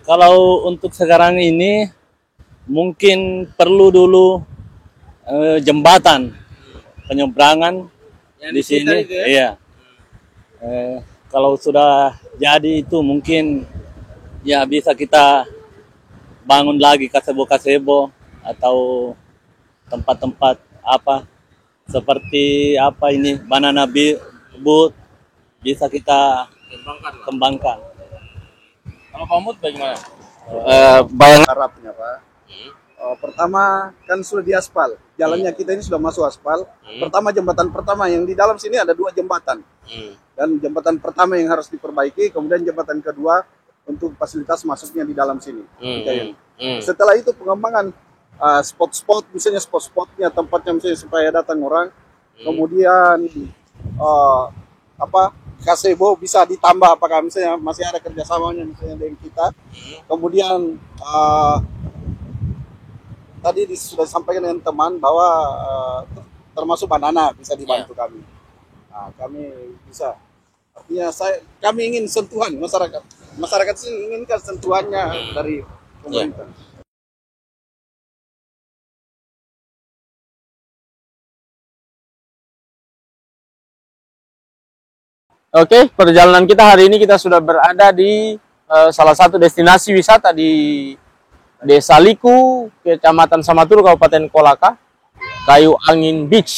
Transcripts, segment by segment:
Kalau untuk sekarang ini mungkin perlu dulu jembatan penyeberangan Yang di sini. itu ya? Iya. Kalau sudah jadi itu mungkin ya bisa kita bangun lagi kasebo-kasebo atau tempat-tempat apa seperti apa ini banana boat bisa kita kembangkan. Kalau Pak Mut bagaimana? Bayangan harapnya Pak. Pertama kan sudah diaspal, jalannya kita ini sudah masuk aspal. Pertama jembatan pertama yang di dalam sini ada 2 jembatan, dan jembatan pertama yang harus diperbaiki, kemudian jembatan kedua untuk fasilitas masuknya di dalam sini. Setelah itu pengembangan spot-spot, misalnya spot-spotnya tempatnya misalnya supaya datang orang, kemudian gazebo bisa ditambah apakah misalnya masih ada kerjasamanya misalnya dengan kita, kemudian tadi sudah disampaikan dengan teman bahwa termasuk banana bisa dibantu kami. Nah, kami bisa. Artinya kami ingin sentuhan masyarakat. Masyarakat sih inginkan sentuhannya dari pemerintah. Oke, perjalanan kita hari ini kita sudah berada di salah satu destinasi wisata di Desa Liku, Kecamatan Samaturu, Kabupaten Kolaka, Kayu Angin Beach.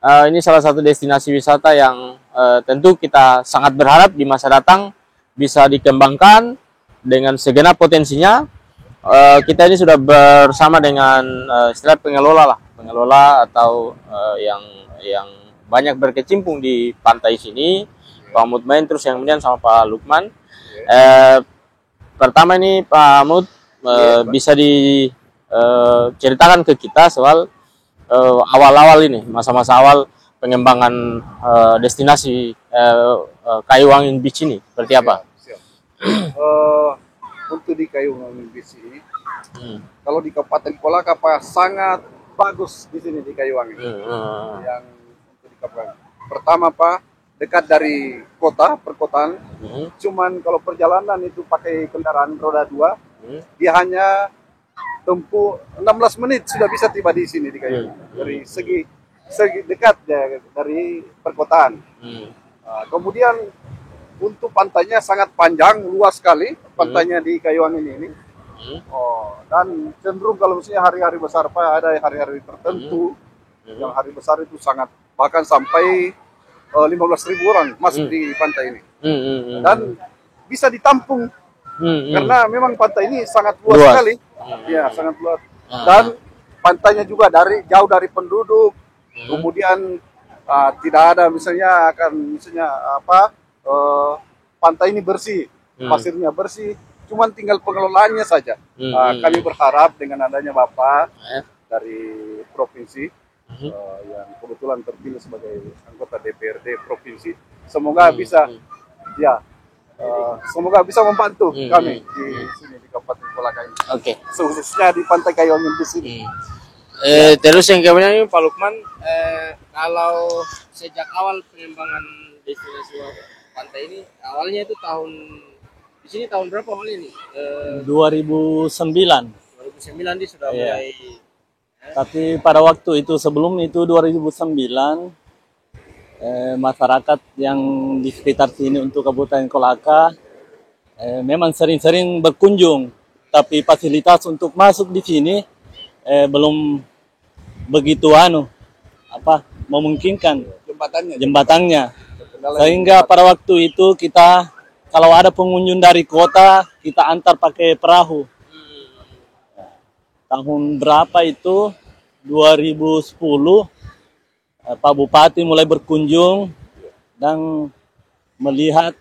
Ini salah satu destinasi wisata yang tentu kita sangat berharap di masa datang bisa dikembangkan dengan segenap potensinya. Kita ini sudah bersama dengan istilah pengelola atau yang banyak berkecimpung di pantai sini, Pak Mutmain, terus yang kemudian sama Pak Lukman. Pertama ini Pak Mut bisa diceritakan ke kita soal awal-awal ini, masa-masa awal pengembangan destinasi Kayu Angin Beach ini seperti apa? Untuk di Kayu Angin Beach ini, kalau di Kabupaten Kolaka sangat bagus di sini di Kayu Angin. Yang untuk di Kabupaten pertama Pak, dekat dari perkotaan. Cuman kalau perjalanan itu pakai kendaraan roda 2, dia hanya tempuh 16 menit sudah bisa tiba di sini di Kayu. Dari segi dekat ya dari perkotaan. Kemudian untuk pantainya sangat panjang, luas sekali pantainya di Kayu Angin ini. Dan cenderung kalau misalnya hari-hari besar Pak, ada hari-hari tertentu yang hari besar itu sangat, bahkan sampai 15.000 orang masuk di pantai ini. Dan bisa ditampung karena memang pantai ini sangat luas sekali. Ya, sangat luas. Dan pantainya juga jauh dari penduduk. Kemudian tidak ada misalnya pantai ini bersih, pasirnya bersih, cuman tinggal pengelolaannya saja. Kami berharap dengan adanya Bapak dari provinsi yang kebetulan terpilih sebagai anggota DPRD provinsi, semoga bisa semoga bisa membantu kami di sini di Kabupaten Kolaka ini. Khususnya di Pantai Kayu Angin di sini. Terus yang kemudian ini Pak Lukman, kalau sejak awal pengembangan destinasi pantai ini, awalnya itu di sini tahun berapa awal ini? 2009. 2009 dia sudah mulai. Tapi pada waktu itu sebelum itu 2009 masyarakat yang di sekitar sini untuk Kabupaten Kolaka memang sering-sering berkunjung, tapi fasilitas untuk masuk di sini belum begitu memungkinkan jembatannya. Sehingga pada waktu itu kita kalau ada pengunjung dari kota kita antar pakai perahu. Tahun berapa itu 2010 Pak Bupati mulai berkunjung dan melihat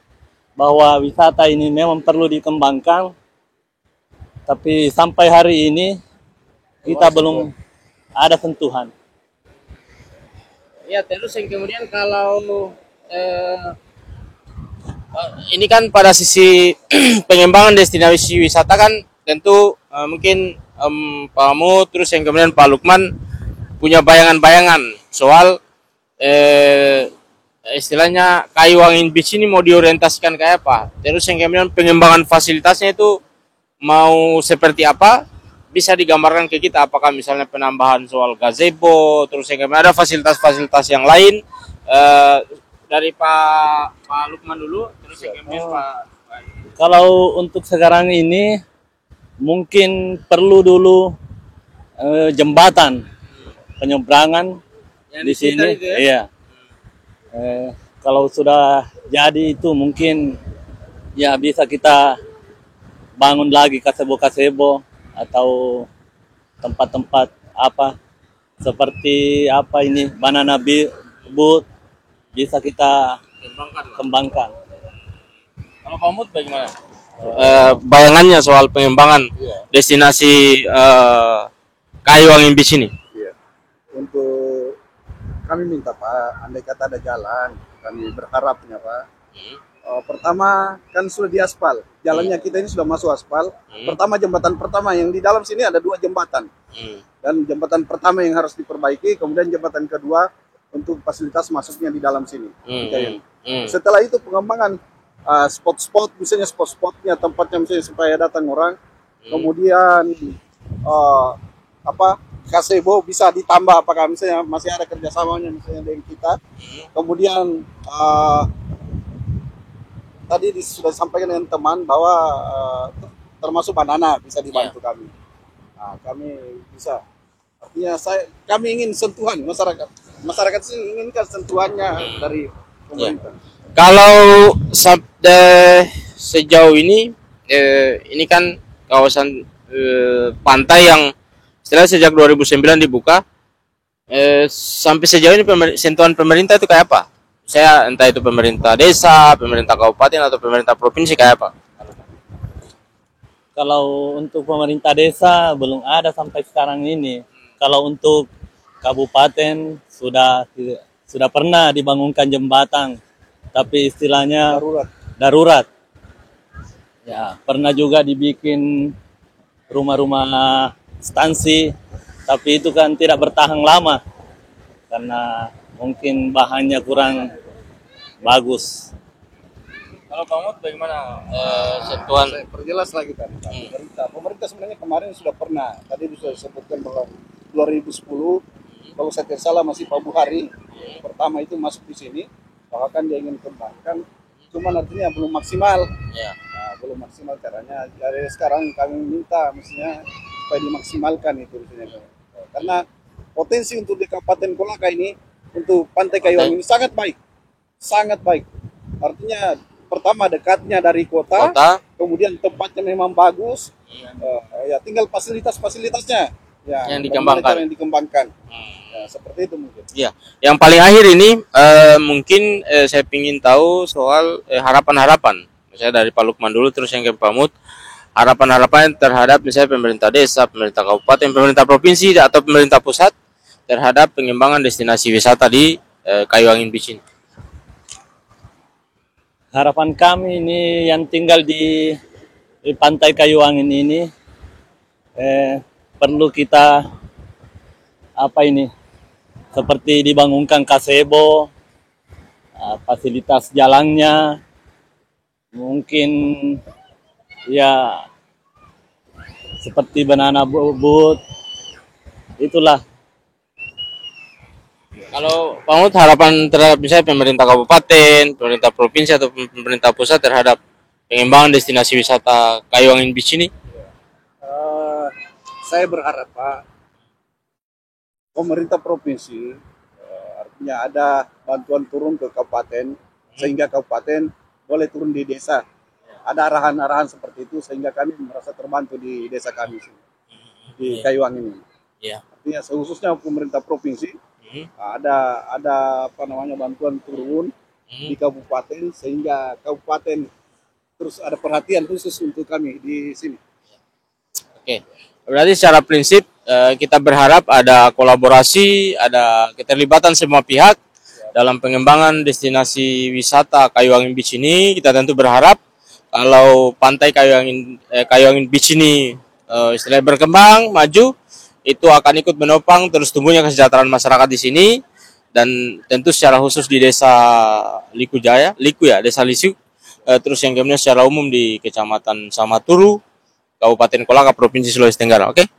bahwa wisata ini memang perlu dikembangkan, tapi sampai hari ini kita belum ada sentuhan. Ya, terus yang kemudian kalau ini kan pada sisi pengembangan destinasi wisata kan tentu mungkin Pak Mu terus yang kemudian Pak Lukman punya bayangan-bayangan soal istilahnya Kayuangin Beach ini mau diorientasikan kayak apa? Terus yang kemudian pengembangan fasilitasnya itu mau seperti apa? Bisa digambarkan ke kita, apakah misalnya penambahan soal gazebo, terus yang kemudian ada fasilitas-fasilitas yang lain. Dari Pak Lukman dulu, terus yang kemudian Kalau untuk sekarang ini mungkin perlu dulu jembatan penyeberangan yang di sini. itu ya? Iya. Kalau sudah jadi itu mungkin ya bisa kita bangun lagi kasebo-kasebo atau tempat-tempat apa seperti apa ini banana boat bisa kita kembangkan. Kalau kamu bagaimana? Bayangannya soal pengembangan destinasi Kayuangin Beach ini? Iya. Untuk kami minta Pak, andai kata ada jalan, kami berharapnya Pak. Pertama kan sudah diaspal, jalannya kita ini sudah masuk aspal. Pertama jembatan pertama yang di dalam sini ada 2 jembatan, dan jembatan pertama yang harus diperbaiki, kemudian jembatan kedua untuk fasilitas masuknya di dalam sini. Setelah itu pengembangan spot-spot, misalnya spot-spotnya, tempatnya misalnya supaya datang orang, kemudian gazebo bisa ditambah apakah misalnya masih ada kerjasamanya misalnya dengan kita, kemudian tadi sudah disampaikan dengan teman bahwa termasuk banana bisa dibantu kami. Nah, kami bisa. Artinya kami ingin sentuhan masyarakat. Masyarakat sini inginkan sentuhannya dari pemerintah. Kalau sejauh ini kan kawasan pantai yang setelah sejak 2009 dibuka, sampai sejauh ini sentuhan pemerintah itu kayak apa? Saya entah itu pemerintah desa, pemerintah kabupaten atau pemerintah provinsi kayak apa? Kalau untuk pemerintah desa belum ada sampai sekarang ini. Kalau untuk kabupaten sudah pernah dibangunkan jembatan, tapi istilahnya darurat. Ya, pernah juga dibikin rumah-rumah stansi, tapi itu kan tidak bertahan lama karena mungkin bahannya kurang bagus. Kalau kamu bagaimana sentuhan? Saya perjelas lagi tadi. Pemerintah sebenarnya kemarin sudah pernah, tadi sudah disebutkan bahwa 2010, kalau saya tidak salah masih Pak Buhari, pertama itu masuk di sini, bahkan dia ingin kembangkan, cuman artinya belum maksimal. Nah, belum maksimal caranya. Dari sekarang kami minta mestinya supaya dimaksimalkan itu misalnya. Karena potensi untuk di Kabupaten Kolaka ini untuk Pantai Kayuangin ini sangat baik. Sangat baik. Artinya pertama dekatnya dari kota. Kemudian tempatnya memang bagus. Ya tinggal fasilitasnya yang dikembangkan. Ya, seperti itu mungkin. Ya, yang paling akhir ini mungkin saya ingin tahu soal harapan-harapan. Misalnya dari Pak Lukman dulu, terus yang ke Pak Mut. Harapan-harapan terhadap misalnya pemerintah desa, pemerintah kabupaten, pemerintah provinsi atau pemerintah pusat terhadap pengembangan destinasi wisata di Kayuangin Beach ini. Harapan kami ini yang tinggal di Pantai Kayuangin ini perlu kita seperti dibangunkan gazebo, fasilitas jalannya, mungkin ya seperti banana boat, itulah. Kalau Pak Mut, harapan terhadap misalnya pemerintah kabupaten, pemerintah provinsi atau pemerintah pusat terhadap pengembangan destinasi wisata Kayuangin Beach ini? Saya berharap Pak, pemerintah provinsi artinya ada bantuan turun ke kabupaten, sehingga kabupaten boleh turun di desa. Ada arahan-arahan seperti itu sehingga kami merasa terbantu di desa kami di Kayuangin ini. Artinya khususnya pemerintah provinsi ada bantuan turun di kabupaten sehingga kabupaten terus ada perhatian khusus untuk kami di sini. Oke. Berarti secara prinsip kita berharap ada kolaborasi, ada keterlibatan semua pihak dalam pengembangan destinasi wisata Kayuangin Beach ini. Kita tentu berharap kalau pantai Kayuangin Beach ini istilahnya berkembang, maju, itu akan ikut menopang terus tumbuhnya kesejahteraan masyarakat di sini, dan tentu secara khusus di Desa Liku Jaya, Desa Lisu, terus yang kemudian secara umum di Kecamatan Samaturu, Kabupaten Kolaka, Provinsi Sulawesi Tenggara. Oke?